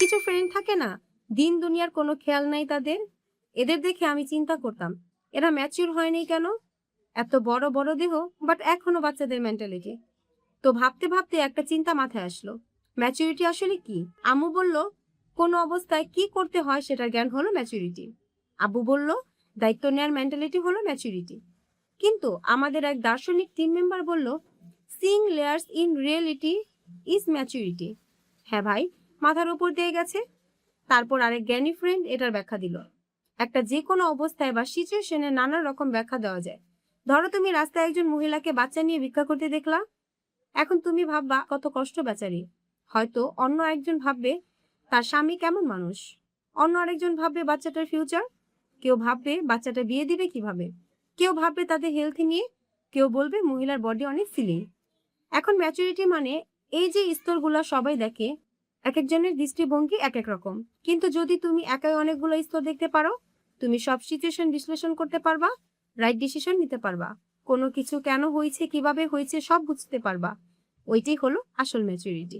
কিছু ফ্রেন্ড থাকে না, দিন দুনিয়ার কোনো খেয়াল নাই তাদের। এদের দেখে আমি চিন্তা করতাম, এরা ম্যাচিউর হয়নি কেন? এত বড় বড় দেহ, বাট এখনো বাচ্চাদের মেন্টালিটি। তো ভাবতে ভাবতে একটা চিন্তা মাথায় আসলো, ম্যাচুরিটি আসলে কি? আম্মু বলল, কোন অবস্থায় কি করতে হয় সেটার জ্ঞান হলো ম্যাচুরিটি। আব্বু বলল, দায়িত্ব নেওয়ার মেন্টালিটি হলো ম্যাচুরিটি। কিন্তু আমাদের এক দার্শনিক টিম মেম্বার বলল, seeing layers in reality is maturity. হ্যাঁ ভাই, মাথার উপর দিয়ে গেছে। তারপর আরেক জ্ঞানী ফ্রেন্ড এটার ব্যাখ্যা দিল, একটা যে কোনো অবস্থায় বা সিচুয়েশনে নানা রকম ব্যাখ্যা দেওয়া যায়। ধরো তুমি রাস্তায় একজন মহিলাকে বাচ্চা নিয়ে ভিক্ষা করতে দেখলা। এখন তুমি ভাববা কত কষ্ট বেচারি। হয়তো অন্য একজন ভাববে তার স্বামী কেমন মানুষ, অন্য আরেকজন ভাববে বাচ্চাটার ফিউচার, কেউ ভাববে বাচ্চাটা বিয়ে দিবে কিভাবে, কেউ ভাববে তাদের হেলথ নিয়ে, কেউ বলবে মহিলার বডি অনেক ফিলিং। এখন ম্যাচুরিটি মানে এই যে স্তরগুলো সবাই দেখে, এক একজনের দৃষ্টিভঙ্গি এক এক রকম। কিন্তু যদি তুমি একাই অনেকগুলো স্তর দেখতে পারো, তুমি সব সিচুয়েশন বিশ্লেষণ করতে পারবা, রাইট ডিসিশন নিতে পারবা, কোনো কিছু কেন হয়েছে কিভাবে হয়েছে সব বুঝতে পারবা। ওইটাই হলো আসল ম্যাচুরিটি।